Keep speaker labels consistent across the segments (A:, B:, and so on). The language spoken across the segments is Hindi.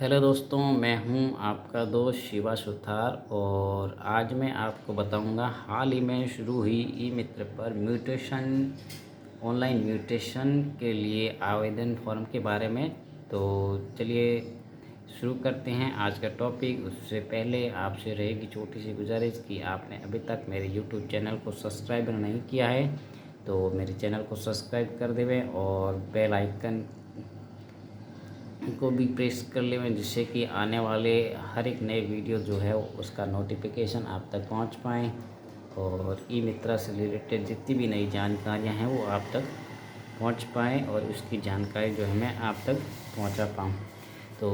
A: हेलो दोस्तों, मैं हूं आपका दोस्त शिवा सुथार और आज मैं आपको बताऊंगा हाल ही में शुरू हुई ई मित्र पर ऑनलाइन म्यूटेशन के लिए आवेदन फॉर्म के बारे में। तो चलिए शुरू करते हैं आज का टॉपिक। उससे पहले आपसे रहेगी छोटी सी गुजारिश कि आपने अभी तक मेरे यूट्यूब चैनल को सब्सक्राइब नहीं किया है तो मेरे चैनल को सब्सक्राइब कर देवें और बेल आइकन को भी प्रेस कर लें, जिससे कि आने वाले हर एक नए वीडियो जो है उसका नोटिफिकेशन आप तक पहुंच पाएँ और ई मित्रा से रिलेटेड जितनी भी नई जानकारियां हैं वो आप तक पहुंच पाएँ और उसकी जानकारी जो है मैं आप तक पहुंचा पाऊँ। तो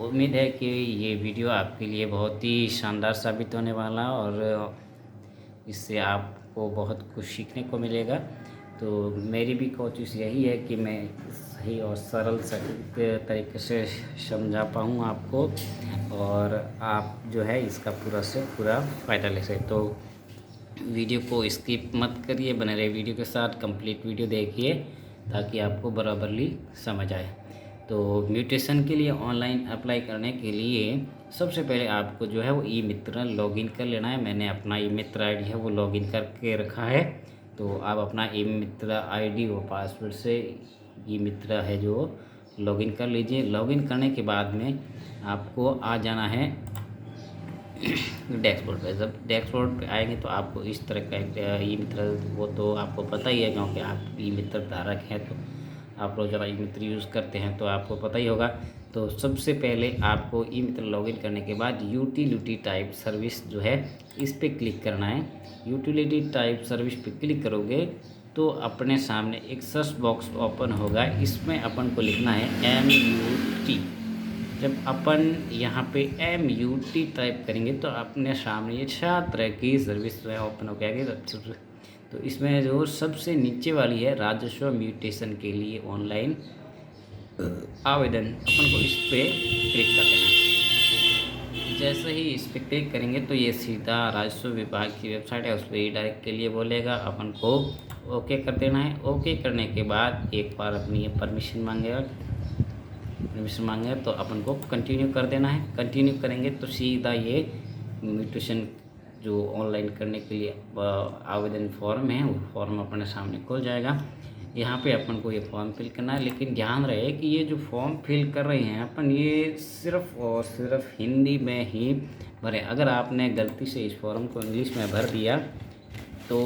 A: उम्मीद है कि ये वीडियो आपके लिए बहुत ही शानदार साबित होने वाला और इससे आपको बहुत कुछ सीखने को मिलेगा। तो मेरी भी कोशिश यही है कि मैं सही और सरल तरीके से समझा पाऊँ आपको और आप जो है इसका पूरा से पूरा फ़ायदा ले सकें। तो वीडियो को स्किप मत करिए, बने रहे वीडियो के साथ, कंप्लीट वीडियो देखिए ताकि आपको बराबरली समझ आए। तो म्यूटेशन के लिए ऑनलाइन अप्लाई करने के लिए सबसे पहले आपको जो है वो ई मित्र लॉगिन कर लेना है। मैंने अपना ई मित्र आईडी है वो लॉगिन करके रखा है। तो आप अपना ई मित्र आईडी और पासवर्ड से ई मित्र है जो लॉगिन कर लीजिए। लॉगिन करने के बाद में आपको आ जाना है डैशबोर्ड पे। जब डैशबोर्ड पे आएंगे तो आपको इस तरह का एक ई मित्र, वो तो आपको पता ही है क्योंकि आप ई मित्र धारक हैं, तो आप लोग जब ई मित्र यूज़ करते हैं तो आपको पता ही होगा। तो सबसे पहले आपको ई मित्र लॉगिन करने के बाद यूटिलिटी टाइप सर्विस जो है इस पर क्लिक करना है। यूटिलिटी टाइप सर्विस पे क्लिक करोगे तो अपने सामने एक सर्च बॉक्स ओपन होगा। इसमें अपन को लिखना है MUT। जब अपन यहाँ पे MUT टाइप करेंगे तो अपने सामने ये 4 तरह की सर्विस जो है ओपन हो गया। तो इसमें जो सबसे नीचे वाली है राजस्व म्यूटेशन के लिए ऑनलाइन आवेदन, अपन को इस पर क्लिक कर देना है। जैसे ही इस पर क्लिक करेंगे तो ये सीधा राजस्व विभाग की वेबसाइट है, उस पर डायरेक्ट के लिए बोलेगा। अपन को ओके कर देना है। ओके करने के बाद एक बार अपनी परमिशन मांगेगा तो अपन को कंटिन्यू कर देना है। कंटिन्यू करेंगे तो सीधा ये म्यूटेशन जो ऑनलाइन करने के लिए आवेदन फॉर्म है वो फॉर्म अपने सामने खुल जाएगा। यहाँ पे अपन को ये फॉर्म फिल करना है, लेकिन ध्यान रहे कि ये जो फॉर्म फिल कर रहे हैं अपन, ये सिर्फ़ और सिर्फ हिंदी में ही भरें। अगर आपने गलती से इस फॉर्म को इंग्लिश में भर दिया तो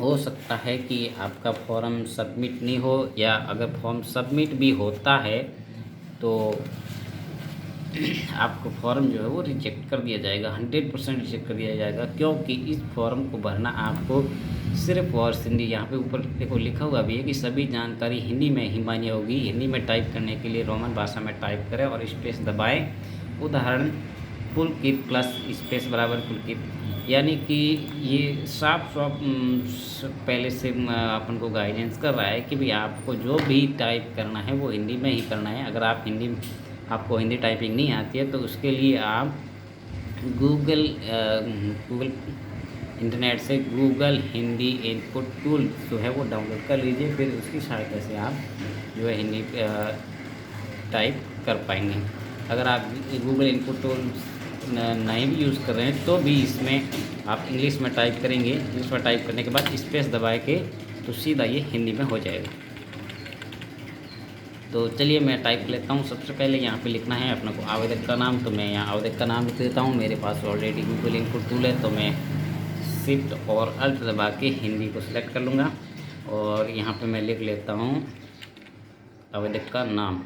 A: हो सकता है कि आपका फॉर्म सबमिट नहीं हो, या अगर फॉर्म सबमिट भी होता है तो आपको फॉर्म जो है वो रिजेक्ट कर दिया जाएगा, 100% रिजेक्ट कर दिया जाएगा। क्योंकि इस फॉर्म को भरना आपको सिर्फ और हिंदी, यहाँ पे ऊपर देखो लिखा हुआ भी है कि सभी जानकारी हिंदी में ही मान्य होगी। हिंदी में टाइप करने के लिए रोमन भाषा में टाइप करें और स्पेस दबाएं। उदाहरण पुलकित प्लस स्पेस बराबर पुलकित, यानी कि ये साफ पहले से अपन को गाइडेंस कर रहा है कि भाई आपको जो भी टाइप करना है वो हिंदी में ही करना है। अगर आपको हिंदी टाइपिंग नहीं आती है तो उसके लिए आप गूगल इंटरनेट से गूगल हिंदी इनपुट टूल जो है वो डाउनलोड कर लीजिए। फिर उसकी सहायता से आप जो है हिंदी टाइप कर पाएंगे। अगर आप गूगल इनपुट टूल नहीं भी यूज़ कर रहे हैं तो भी इसमें आप इंग्लिश में टाइप करेंगे। इंग्लिश में टाइप करने के बाद स्पेस दबा के तो सीधा ये हिंदी में हो जाएगा। तो चलिए मैं टाइप लेता हूँ। सबसे पहले यहाँ पे लिखना है अपने को आवेदक का नाम, तो मैं यहाँ आवेदक का नाम लिख देता हूँ। मेरे पास ऑलरेडी गूगल इनपुट टूल है तो मैं शिफ्ट और अल्ट दबा के हिंदी को सिलेक्ट कर लूँगा और यहाँ पे मैं लिख लेता हूँ आवेदक का नाम।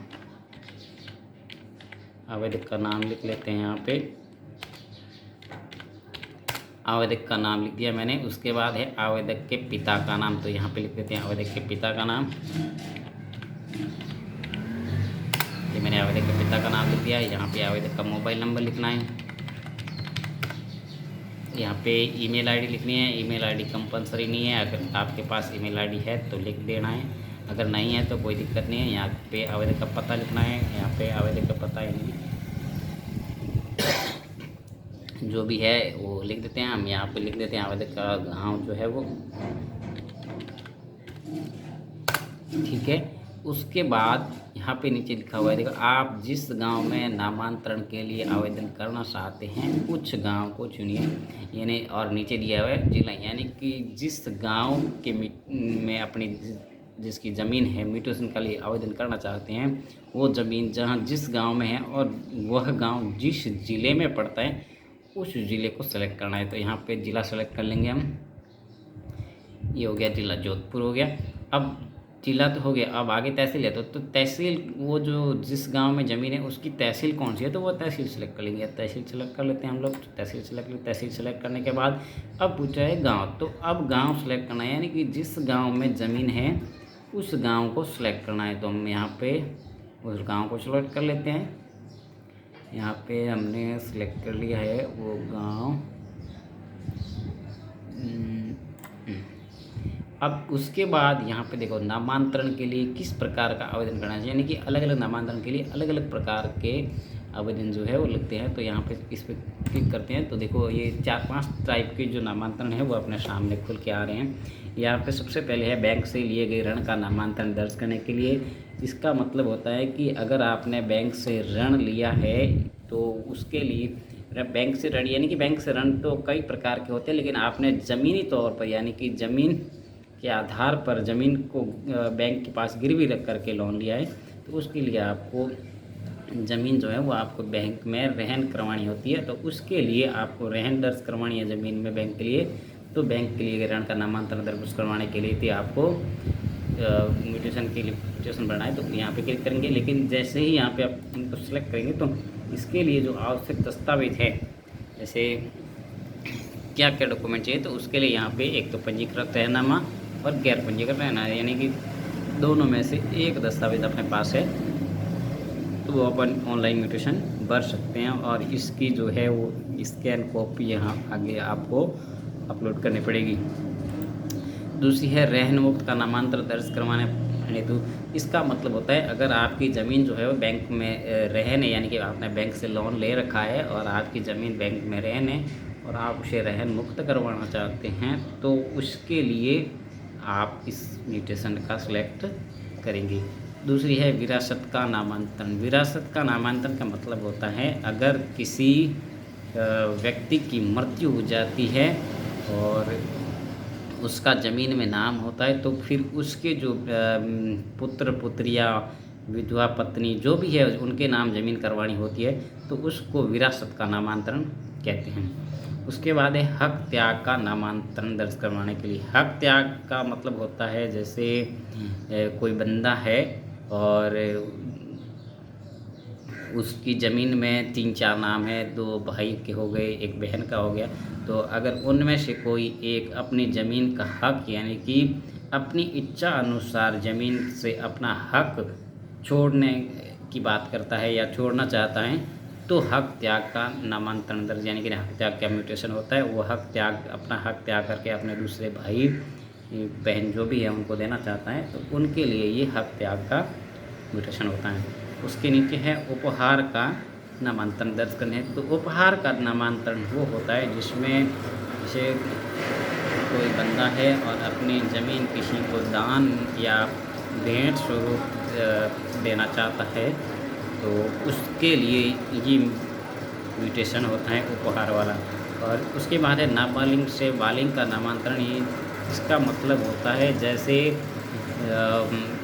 A: आवेदक का नाम लिख लेते हैं। यहाँ पे आवेदक का नाम लिख दिया मैंने। उसके बाद है आवेदक के पिता का नाम, तो यहाँ पे लिख देते हैं आवेदक के पिता का नाम। ये मैंने आवेदक के पिता का नाम लिख दिया है। यहाँ पे आवेदक का मोबाइल नंबर लिखना है। यहाँ पे ईमेल आईडी लिखनी है। ईमेल आईडी कंपलसरी नहीं है, अगर आपके पास ईमेल आईडी है तो लिख देना है, अगर नहीं है तो कोई दिक्कत नहीं है। यहाँ पे आवेदक का पता लिखना है। यहाँ पे आवेदक का पता यानी जो भी है वो लिख देते हैं। हम यहाँ पे लिख देते हैं आवेदक का गाँव जो है वो, ठीक है। उसके बाद यहाँ पे नीचे लिखा हुआ है, देखो आप जिस गांव में नामांतरण के लिए आवेदन करना चाहते हैं उस गांव को चुनिए। यानी और नीचे दिया हुआ है जिला, यानी कि जिस गांव के में अपनी जिसकी ज़मीन है म्यूटेशन के लिए आवेदन करना चाहते हैं वो ज़मीन जहाँ जिस गांव में है और वह गांव जिस ज़िले में पड़ता है उस ज़िले को सेलेक्ट करना है। तो यहाँ पे ज़िला सेलेक्ट कर लेंगे हम। ये हो गया ज़िला, जोधपुर हो गया। अब जिला तो हो गया, अब आगे तहसील है। तो तहसील वो जो जिस गांव में ज़मीन है उसकी तहसील कौन सी है तो वो तहसील सेलेक्ट कर लेंगे। तहसील सेलेक्ट कर लेते हैं हम लोग। तो तहसील सेलेक्ट करने के बाद अब पूछा है गांव, तो अब गांव सेलेक्ट करना है, यानी कि जिस गांव में ज़मीन है उस गांव को सिलेक्ट करना है। तो हम यहाँ पे उस गांव को सिलेक्ट कर लेते हैं। यहाँ पे हमने सिलेक्ट कर लिया है वो गांव। अब उसके बाद यहाँ पे देखो नामांतरण के लिए किस प्रकार का आवेदन करना चाहिए, यानी कि अलग अलग नामांतरण के लिए अलग अलग प्रकार के आवेदन जो है वो लगते हैं। तो यहाँ पे इस पर क्लिक करते हैं तो देखो ये 4-5 टाइप के जो नामांतरण है वो अपने सामने खुल के आ रहे हैं। यहाँ पे सबसे पहले है बैंक से लिए गए ऋण का नामांतरण दर्ज करने के लिए। इसका मतलब होता है कि अगर आपने बैंक से ऋण लिया है तो उसके लिए बैंक से ऋण, यानी कि बैंक से ऋण तो कई प्रकार के होते हैं, लेकिन आपने ज़मीनी तौर पर यानी कि ज़मीन के आधार पर ज़मीन को बैंक के पास गिरवी रख करके लोन लिया है तो उसके लिए आपको ज़मीन जो है वो आपको बैंक में रहन करवानी होती है। तो उसके लिए आपको रहन दर्ज करवानी है ज़मीन में बैंक के लिए। तो बैंक के लिए ऋण का नामांतरण दर्ज करवाने के लिए आपको म्यूटेशन के लिए म्यूटेशन बढ़ना है। तो यहाँ पे क्लिक करेंगे, लेकिन जैसे ही यहाँ पे आप इनको सेलेक्ट करेंगे तो इसके लिए जो आवश्यक दस्तावेज है, जैसे क्या क्या डॉक्यूमेंट चाहिए, तो उसके लिए यहाँ पे एक तो पंजीकृत रहनामा और गैर पंजीकृत रहना, यानी कि दोनों में से एक दस्तावेज अपने पास है तो वो अपन ऑनलाइन म्यूटेशन भर सकते हैं। और इसकी जो है वो स्कैन कॉपी यहाँ आगे आपको अपलोड करनी पड़ेगी। दूसरी है रहन मुक्त का नामांतरण दर्ज करवाने हेतु। इसका मतलब होता है अगर आपकी ज़मीन जो है वो बैंक में रहन है, यानी कि आपने बैंक से लोन ले रखा है और आपकी ज़मीन बैंक में रहन है और आप उसे रहन मुक्त करवाना चाहते हैं तो उसके लिए आप इस म्यूटेशन का सिलेक्ट करेंगे। दूसरी है विरासत का नामांतरण। विरासत का नामांतरण का मतलब होता है अगर किसी व्यक्ति की मृत्यु हो जाती है और उसका ज़मीन में नाम होता है तो फिर उसके जो पुत्र पुत्रियाँ विधवा पत्नी जो भी है उनके नाम ज़मीन करवानी होती है तो उसको विरासत का नामांतरण कहते हैं। उसके बाद है हक त्याग का नामांतरण दर्ज करवाने के लिए। हक त्याग का मतलब होता है जैसे कोई बंदा है और उसकी ज़मीन में 3-4 नाम है, 2 भाई के हो गए, एक बहन का हो गया, तो अगर उनमें से कोई एक अपनी ज़मीन का हक यानी कि अपनी इच्छा अनुसार ज़मीन से अपना हक छोड़ने की बात करता है या छोड़ना चाहता है तो हक त्याग का नामांतरण दर्ज, यानी कि हक त्याग का म्यूटेशन होता है। वो हक त्याग अपना हक त्याग करके अपने दूसरे भाई बहन जो भी है उनको देना चाहता है तो उनके लिए ये हक त्याग का म्यूटेशन होता है। उसके नीचे है उपहार का नामांतरण दर्ज करने। तो उपहार का नामांतरण वो होता है जिसमें जैसे कोई बंदा है और अपनी ज़मीन किसी को दान या भेंट स्वरूप देना चाहता है तो उसके लिए ये म्यूटेशन होता है उपहार वाला। और उसके बाद है नाबालिग से बालिग का नामांतरण। ये इसका मतलब होता है जैसे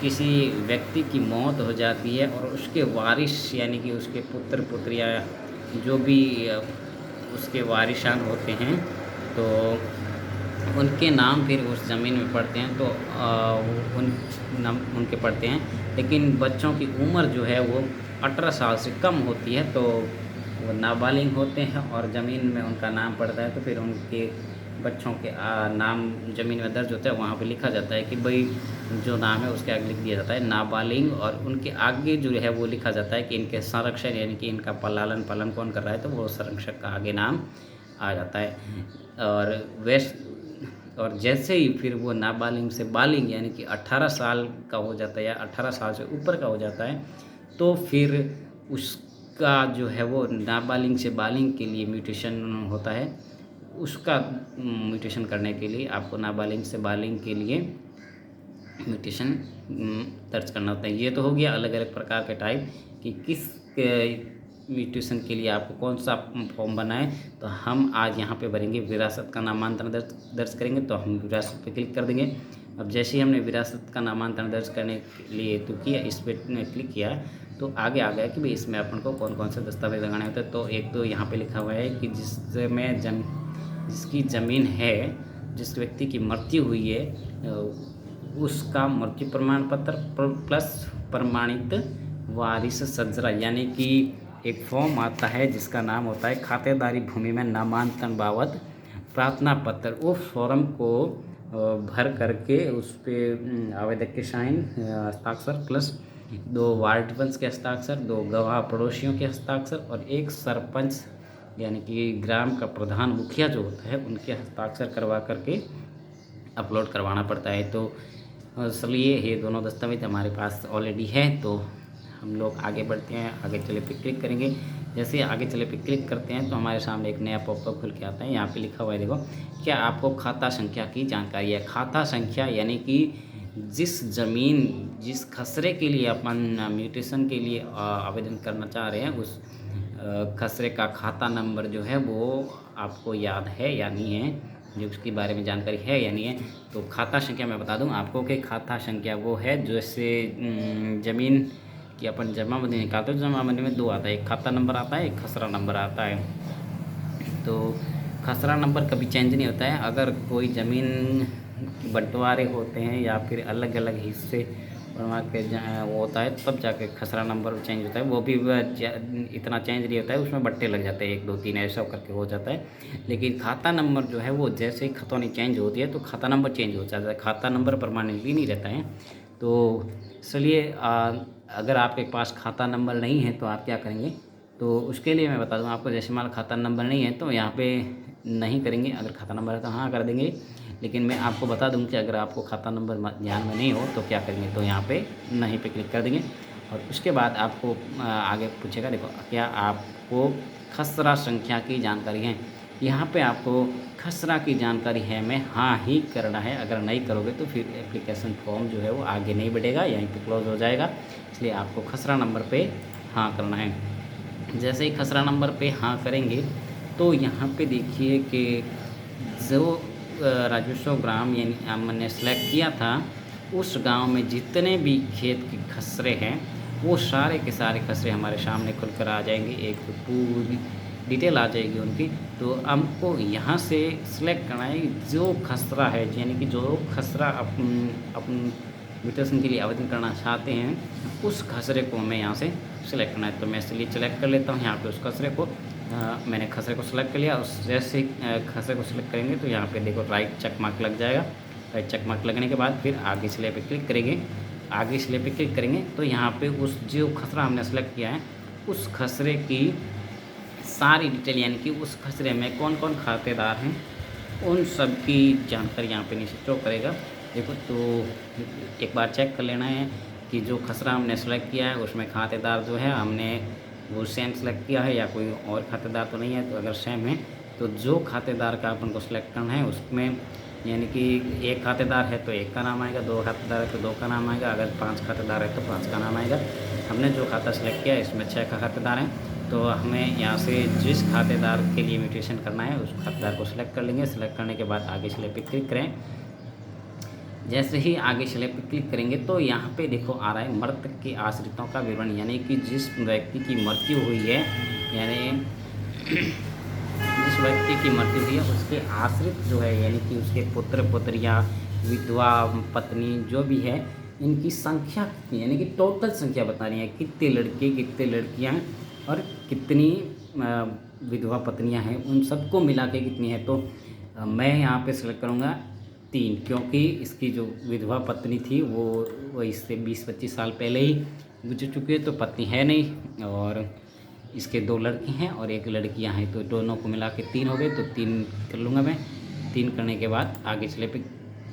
A: किसी व्यक्ति की मौत हो जाती है और उसके वारिस यानी कि उसके पुत्र पुत्रियाँ जो भी उसके वारिसान होते हैं तो उनके नाम फिर उस ज़मीन में पड़ते हैं तो उन नाम उनके पड़ते हैं, लेकिन बच्चों की उम्र जो है वो 18 साल से कम होती है तो वो नाबालिग होते हैं और ज़मीन में उनका नाम पड़ता है तो फिर उनके बच्चों के नाम ज़मीन में दर्ज होता है। वहाँ पे लिखा जाता है कि भाई जो नाम है उसके आगे लिख दिया जाता है नाबालिग और उनके आगे जो है वो लिखा जाता है कि इनके संरक्षण यानी कि इनका लालन पालन कौन कर रहा है तो वो संरक्षक का आगे नाम आ जाता है। और जैसे ही फिर वो नाबालिग से बालिग यानी कि 18 साल का हो जाता है या 18 साल से ऊपर का हो जाता है तो फिर उसका जो है वो नाबालिग से बालिग के लिए म्यूटेशन होता है। उसका म्यूटेशन करने के लिए आपको नाबालिग से बालिग के लिए म्यूटेशन दर्ज करना होता है। ये तो हो गया अलग अलग प्रकार के टाइप कि किस म्यूटेशन के लिए आपको कौन सा फॉर्म बनाए। तो हम आज यहाँ पे भरेंगे विरासत का नामांतरण दर्ज करेंगे। तो हम विरासत पे क्लिक कर देंगे। अब जैसे ही हमने विरासत का नामांतरण दर्ज करने के लिए तो किया, इस पर क्लिक किया तो आगे आ गया कि भाई इसमें अपन को कौन कौन से दस्तावेज लगाने होते हैं। तो एक तो यहाँ पे लिखा हुआ है कि जिसकी ज़मीन है, जिस व्यक्ति की मृत्यु हुई है उसका मृत्यु प्रमाण पत्र प्लस प्रमाणित वारिस सजरा, यानी कि एक फॉर्म आता है जिसका नाम होता है खातेदारी भूमि में नामांतरण बाबत प्रार्थना पत्र। वो फॉर्म को भर करके उस पर आवेदक के साइन हस्ताक्षर प्लस 2 वार्ड पंच के हस्ताक्षर, 2 गवाह पड़ोसियों के हस्ताक्षर और 1 सरपंच यानी कि ग्राम का प्रधान मुखिया जो होता है उनके हस्ताक्षर करवा करके अपलोड करवाना पड़ता है। तो चलिए ये दोनों दस्तावेज हमारे पास ऑलरेडी है। तो हम लोग आगे बढ़ते हैं, आगे चले पे क्लिक करेंगे। जैसे ही आगे चले पे क्लिक करते हैं तो हमारे सामने एक नया पॉपअप खुल के आता है। यहाँ पे लिखा हुआ है, देखो, क्या आपको खाता संख्या की जानकारी है। खाता संख्या यानी कि जिस ज़मीन, जिस खसरे के लिए अपन म्यूटेशन के लिए आवेदन करना चाह रहे हैं उस खसरे का खाता नंबर जो है वो आपको याद है या नहीं है, जो उसके बारे में जानकारी है या नहीं है। तो खाता संख्या मैं बता दूं आपको कि खाता संख्या वो है जैसे ज़मीन कि अपन जमाबंदी निकालते हो, जमाबंदी में 2 आता है, एक खाता नंबर आता है, एक खसरा नंबर आता है। तो खसरा नंबर कभी चेंज नहीं होता है। अगर कोई ज़मीन बंटवारे होते हैं या फिर अलग अलग हिस्से बनवा के वो होता है तब जाके खसरा नंबर चेंज होता है। वो भी इतना चेंज नहीं होता है, उसमें बट्टे लग जाते हैं 1 2 3 ऐसा करके हो जाता है। लेकिन खाता नंबर जो है वो जैसे ही खतौनी चेंज होती है तो खाता नंबर चेंज हो जाता है, खाता नंबर परमानेंटली नहीं रहता है। तो चलिए अगर आपके पास खाता नंबर नहीं है तो आप क्या करेंगे, तो उसके लिए मैं बता दूं आपको। जैसे मान खाता नंबर नहीं है तो यहाँ पे नहीं करेंगे, अगर खाता नंबर है तो हाँ कर देंगे। लेकिन मैं आपको बता दूं कि अगर आपको खाता नंबर ध्यान में नहीं हो तो क्या करेंगे, तो यहाँ पे नहीं पे क्लिक कर देंगे। और उसके बाद आपको आगे पूछेगा, देखो क्या आपको खसरा संख्या की जानकारी है। यहाँ पे आपको खसरा की जानकारी है में हाँ ही करना है। अगर नहीं करोगे तो फिर एप्लीकेशन फॉर्म जो है वो आगे नहीं बढ़ेगा, यहीं पे क्लोज हो जाएगा। इसलिए आपको खसरा नंबर पे हाँ करना है। जैसे ही खसरा नंबर पे हाँ करेंगे तो यहाँ पे देखिए कि जो राजस्व ग्राम यानी हमने सेलेक्ट किया था उस गांव में जितने भी खेत के खसरे हैं वो सारे के सारे खसरे हमारे सामने खुल कर आ जाएंगे। एक तो पूरी डिटेल आ जाएगी उनकी। तो हमको यहाँ से सिलेक्ट करना है जो खसरा है, यानी कि जो खसरा अपन म्यूटेशन के लिए आवेदन करना चाहते हैं उस खसरे को हमें यहाँ से सिलेक्ट करना है। तो मैं इसलिए सेलेक्ट कर लेता हूँ यहाँ पे उस खसरे को। मैंने खसरे को सिलेक्ट कर लिया। उस जैसे खसरे को सिलेक्ट करेंगे तो यहाँ पे देखो राइट चेक मार्क लग जाएगा। राइट चेक मार्क लगने के बाद फिर आगे सिले पे क्लिक करेंगे। आगे सिले पे क्लिक करेंगे तो यहाँ पे उस जो खसरा हमने सेलेक्ट किया है उस खसरे की सारी डिटेल, यानी कि उस खसरे में कौन कौन खातेदार हैं उन सब की जानकारी यहाँ पे नीचे शो करेगा। देखो तो एक बार चेक कर लेना है कि जो खसरा हमने सेलेक्ट किया है उसमें खातेदार जो है हमने वो सेम सेलेक्ट किया है या कोई और खातेदार तो नहीं है। तो अगर सेम है तो जो खातेदार का अपन को सिलेक्ट करना है उसमें, यानी कि 1 खातेदार है तो 1 का नाम आएगा, 2 खातेदार है तो 2 का नाम आएगा, अगर 5 खातेदार है तो 5 का नाम आएगा। हमने जो खाता सेलेक्ट किया है इसमें 6 का खातेदार हैं तो हमें यहाँ से जिस खातेदार के लिए म्यूटेशन करना है उस खातेदार को सिलेक्ट कर लेंगे। सिलेक्ट करने के बाद आगे चले पे क्लिक करें। जैसे ही आगे चले पे क्लिक करेंगे तो यहाँ पे देखो आ रहा है मृतक के आश्रितों का विवरण, यानी कि जिस व्यक्ति की मृत्यु हुई है, यानी जिस व्यक्ति की मृत्यु हुई है उसके आश्रित जो है, यानी कि उसके पुत्र पुत्रियाँ, विधवा पत्नी जो भी है, इनकी संख्या कितनी, यानी कि टोटल संख्या बता रही है कितने लड़के कितने लड़कियाँ और कितनी विधवा पत्नियाँ हैं, उन सबको मिला के कितनी है। तो मैं यहाँ पे सेलेक्ट करूँगा 3, क्योंकि इसकी जो विधवा पत्नी थी वो इससे 20-25 साल पहले ही गुजर चुकी है, तो पत्नी है नहीं, और इसके 2 लड़के हैं और 1 लड़कियां हैं, तो दोनों को मिला के 3 हो गए। तो 3 कर लूँगा मैं। 3 करने के बाद आगे चले पे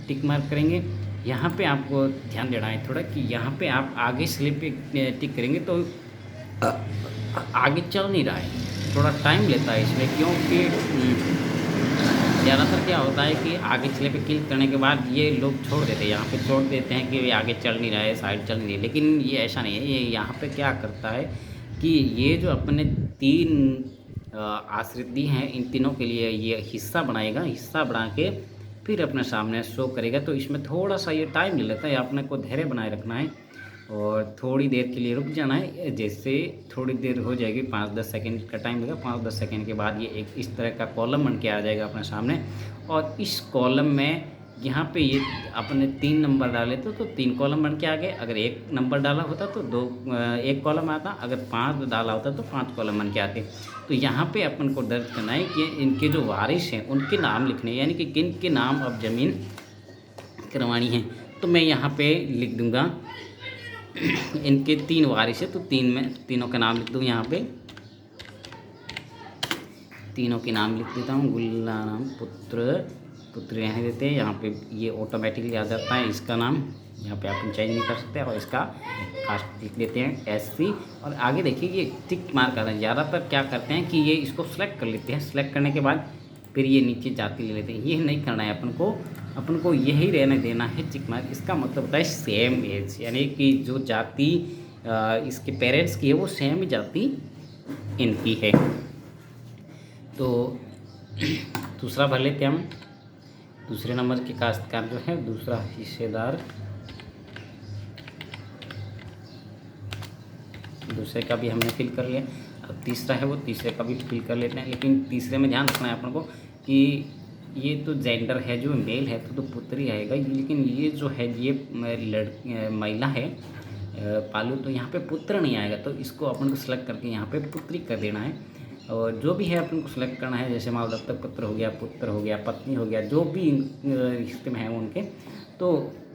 A: टिक मार्क करेंगे। यहाँ पे आपको ध्यान देना है थोड़ा कि यहाँ पे आप आगे स्लिप पे टिक करेंगे तो आगे चल नहीं रहा है, थोड़ा टाइम लेता है इसमें, क्योंकि ज़्यादातर क्या होता है कि आगे चले पे क्लिक करने के बाद ये लोग छोड़ देते हैं, यहाँ पे छोड़ देते हैं कि ये आगे चल नहीं रहा है, साइड चल नहीं रही है। लेकिन ये ऐसा नहीं है, ये यहाँ पे क्या करता है कि ये जो अपने 3 आश्रित दी हैं, इन तीनों के लिए ये हिस्सा बनाएगा, हिस्सा बना के फिर अपने सामने शो करेगा। तो इसमें थोड़ा-सा ये टाइम ले लेता है, अपने को धैर्य बनाए रखना है और थोड़ी देर के लिए रुक जाना है। जैसे थोड़ी देर हो जाएगी, 5-10 सेकंड का टाइम लगेगा, 5-10 सेकंड के बाद ये एक इस तरह का कॉलम बन के आ जाएगा अपने सामने। और इस कॉलम में यहाँ पे ये आपने 3 नंबर डाले तो 3 कॉलम बन के आ गए। अगर 1 नंबर डाला होता तो 1 कॉलम आता, अगर 5 डाला होता तो 5 कॉलम बन के आते। तो यहाँ पे अपन को दर्ज करना है कि इनके जो वारिस हैं उनके नाम लिखने हैं, यानी कि किन के नाम अब ज़मीन करवानी है। तो मैं यहाँ पे लिख दूँगा इनके 3 वारिस है, तो 3 में तीनों का नाम लिख दूँ। यहाँ पे तीनों के नाम लिख देता हूँ। गुलाम पुत्र यहाँ देते हैं। यहाँ पे ये ऑटोमेटिकली आ जाता है इसका नाम, यहाँ पे आप चेंज नहीं कर सकते। और इसका कास्ट लिख देते हैं SC। और आगे देखिए ये टिक मार्क करते हैं। ज़्यादातर क्या करते हैं कि ये इसको सेलेक्ट कर लेते हैं, सेलेक्ट करने के बाद फिर ये नीचे जाति ले लेते हैं। ये नहीं करना है अपन को यही रहने देना है टिक मार्क। इसका मतलब होता है सेम एज, यानी कि जो जाति इसके पेरेंट्स की है वो सेम ही जाति इनकी है। तो दूसरा भर लेते हैं हम। दूसरे नंबर के काश्तकार जो है, दूसरा हिस्सेदार, दूसरे का भी हमने फिल कर लिया। अब तीसरा है वो तीसरे का भी फिल कर लेते हैं। लेकिन तीसरे में ध्यान रखना है अपन को कि ये तो जेंडर है, जो मेल है तो पुत्र ही आएगा। लेकिन ये जो है ये महिला है पालू, तो यहाँ पे पुत्र नहीं आएगा। तो इसको अपन को सिलेक्ट करके यहाँ पे पुत्री कर देना है। और जो भी है अपन को सिलेक्ट करना है, जैसे माल दत्तक पुत्र हो गया, पुत्र हो गया, पत्नी हो गया, जो भी रिश्ते में है उनके, तो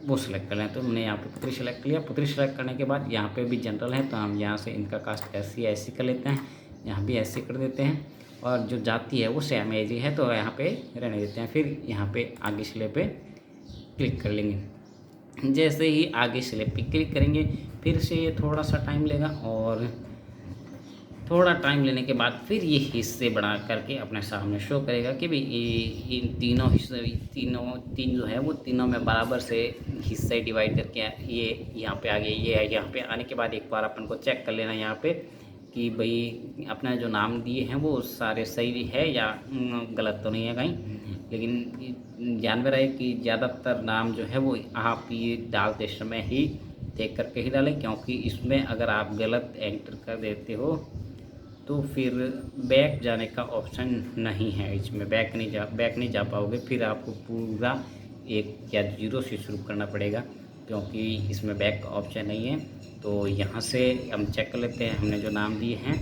A: वो सिलेक्ट कर लें। तो हमने यहाँ पे पुत्री सेलेक्ट कर लिया। पुत्री सेलेक्ट करने के बाद यहाँ पे भी जनरल है, तो हम यहाँ से इनका कास्ट SC कर लेते हैं। यहाँ भी SC कर देते हैं। और जो जाति है वो सेम एज है, तो यहाँ पे रहने देते हैं। फिर यहाँ पे आगे सिले पे क्लिक कर लेंगे। जैसे ही आगे सिले पे क्लिक करेंगे फिर से ये थोड़ा सा टाइम लेगा, और थोड़ा टाइम लेने के बाद फिर ये हिस्से बना करके अपने सामने शो करेगा कि भाई इन तीनों हिस्से, तीन जो है वो तीनों में बराबर से हिस्से डिवाइड करके ये यहाँ पे आ गए। ये है, यहाँ पे आने के बाद एक बार अपन को चेक कर लेना यहाँ पे कि भाई अपना जो नाम दिए हैं वो सारे सही है या गलत तो नहीं है कहीं। लेकिन ध्यान में रहे कि ज़्यादातर नाम जो है वो आप ये डालते समय ही देख करके ही डालें, क्योंकि इसमें अगर आप गलत एंटर कर देते हो तो फिर बैक जाने का ऑप्शन नहीं है। इसमें बैक नहीं जा पाओगे। फिर आपको पूरा 1 या 0 से शुरू करना पड़ेगा, क्योंकि इसमें बैक का ऑप्शन नहीं है। तो यहाँ से हम चेक कर लेते हैं, हमने जो नाम दिए हैं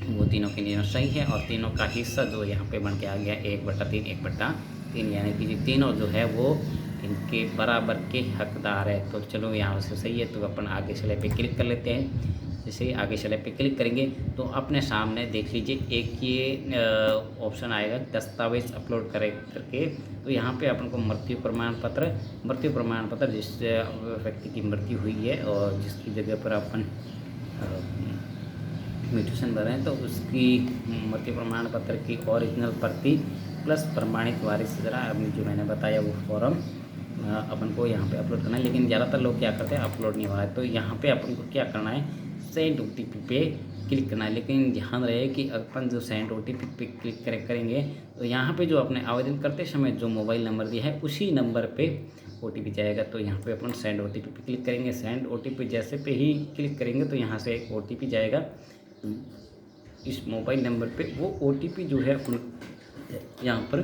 A: वो तीनों के तीनों सही है। और तीनों का हिस्सा जो यहाँ पे बन के आ गया 1/3 1/3, यानी कि तीनों जो है वो इनके बराबर के हकदार है। तो चलो यहाँ से सही है, तो अपन आगे चले पे क्लिक कर लेते हैं। जैसे ही आगे चले पे क्लिक करेंगे तो अपने सामने देख लीजिए एक ये ऑप्शन आएगा दस्तावेज़ अपलोड करके। तो यहाँ पे अपन को मृत्यु प्रमाण पत्र जिस व्यक्ति की मृत्यु हुई है और जिसकी जगह पर अपन म्यूटेशन भर रहे हैं, तो उसकी मृत्यु प्रमाण पत्र की ओरिजिनल प्रति प्लस प्रमाणित वारिस जरा अभी जो मैंने बताया वो फॉर्म अपन को यहाँ पे अपलोड करना है। लेकिन ज़्यादातर लोग क्या करते हैं, अपलोड नहीं हो रहा है। तो यहाँ पे अपन को क्या करना है, सेंड OTP पे क्लिक करना है। लेकिन ध्यान रहे कि अपन जो सेंड OTP पे क्लिक करेंगे तो यहाँ पे जो अपने आवेदन करते समय जो मोबाइल नंबर दिया है उसी नंबर पे OTP जाएगा। तो यहाँ पे अपन सेंड OTP पे क्लिक करेंगे। सेंड OTP जैसे पे ही क्लिक करेंगे तो यहाँ से एक OTP जाएगा इस मोबाइल नंबर पे। वो OTP जो है अपन यहाँ पर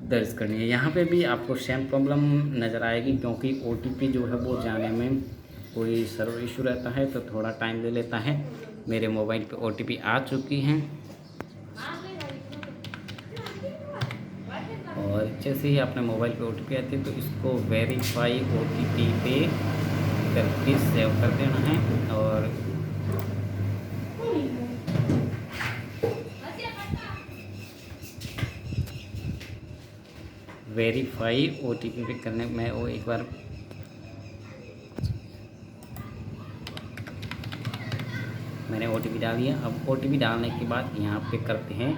A: दर्ज करनी है। यहाँ पे भी आपको सेम प्रॉब्लम नज़र आएगी, क्योंकि OTP जो है वो जाने में कोई सर्वर इशू रहता है, तो थोड़ा टाइम ले लेता है। मेरे मोबाइल पे OTP आ चुकी हैं, और जैसे ही अपने मोबाइल पे OTP आती है तो इसको वेरीफाई OTP पे करके सेव कर देना है। और वेरीफाई OTP पे करने में वो एक बार मैंने OTP डाल दिया। अब OTP डालने के बाद यहाँ पे करते हैं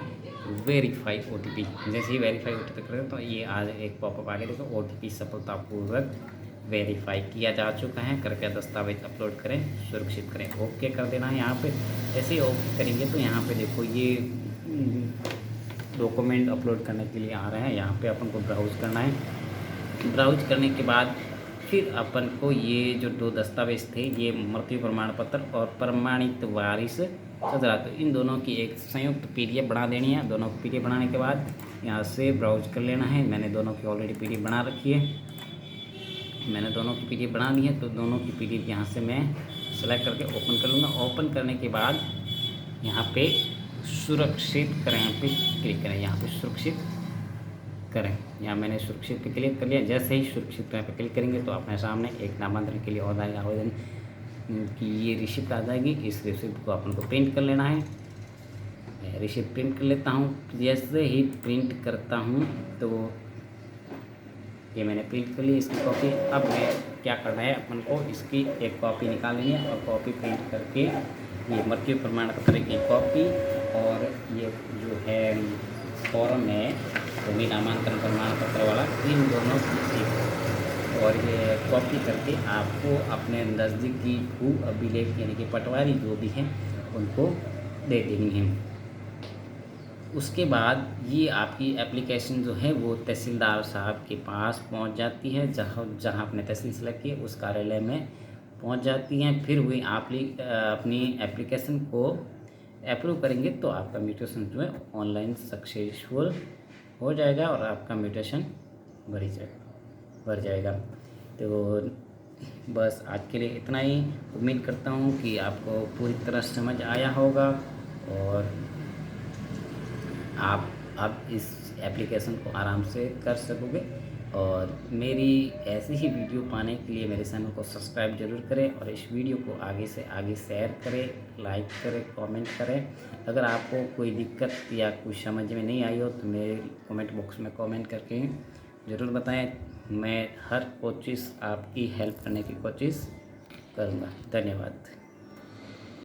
A: वेरीफाई OTP। जैसे ही वेरीफाई OTP करें तो ये आज एक पॉपअप आगे देखो, OTP सफलतापूर्वक वेरीफाई किया जा चुका है, कृपया दस्तावेज अपलोड करें, सुरक्षित करें, ओके कर देना है यहाँ पे। जैसे ही ओके करेंगे तो यहाँ पे देखो ये डॉक्यूमेंट अपलोड करने के लिए आ रहे हैं। यहाँ पे अपन को ब्राउज़ करना है। ब्राउज़ करने के बाद फिर अपन को ये जो 2 दस्तावेज थे, ये मृत्यु प्रमाण पत्र और प्रमाणित वारिस सदरा, तो इन दोनों की एक संयुक्त PDF बना देनी है। दोनों को PDF बनाने के बाद यहाँ से ब्राउज़ कर लेना है। मैंने दोनों की ऑलरेडी PDF बना रखी है। मैंने दोनों की PDF बना ली है, तो दोनों की PDF यहाँ से मैं सेलेक्ट करके ओपन कर लूँगा। ओपन करने के बाद यहाँ पे सुरक्षित करें पे क्लिक करें, यहाँ पे सुरक्षित करें। यहाँ मैंने सुरक्षित पे क्लिक कर लिया। जैसे ही सुरक्षित पे क्लिक करेंगे तो अपने सामने एक नामांतरण के लिए ऑनलाइन आवेदन की ये रिसिप्ट आ जाएगी। इस रिसिप्ट को अपन को प्रिंट कर लेना है। मैं रिसिप्ट प्रिंट कर लेता हूँ। जैसे ही प्रिंट करता हूँ तो ये मैंने प्रिंट कर ली इसकी कॉपी। अब मैं क्या करना है, अपन को इसकी एक कॉपी निकाल लेनी है और कॉपी प्रिंट करके ये मृत्यु प्रमाण पत्र की कॉपी और ये जो है फॉर्म है भूमि नामांकन प्रमाण पत्र वाला, इन दोनों की एक और ये कॉपी करके आपको अपने नज़दीकी भू अभिलेख यानी कि पटवारी जो भी हैं उनको दे देनी है। उसके बाद ये आपकी एप्लीकेशन जो है वो तहसीलदार साहब के पास पहुंच जाती है, जहां आपने तहसील सेलेक्ट की उस कार्यालय में पहुंच जाती हैं। फिर वे अपनी एप्लीकेशन को अप्रूव करेंगे तो आपका म्यूटेशन जो है ऑनलाइन सक्सेसफुल हो जाएगा और आपका म्यूटेशन भर जाएगा। तो बस आज के लिए इतना ही। उम्मीद करता हूँ कि आपको पूरी तरह समझ आया होगा और आप अब इस एप्लीकेशन को आराम से कर सकोगे। और मेरी ऐसी ही वीडियो पाने के लिए मेरे चैनल को सब्सक्राइब जरूर करें और इस वीडियो को आगे से आगे शेयर करें, लाइक करें, कमेंट करें। अगर आपको कोई दिक्कत या कुछ समझ में नहीं आई हो तो मेरे कमेंट बॉक्स में कमेंट करके ज़रूर बताएं। मैं हर कोशिश आपकी हेल्प करने की कोशिश करूँगा। धन्यवाद।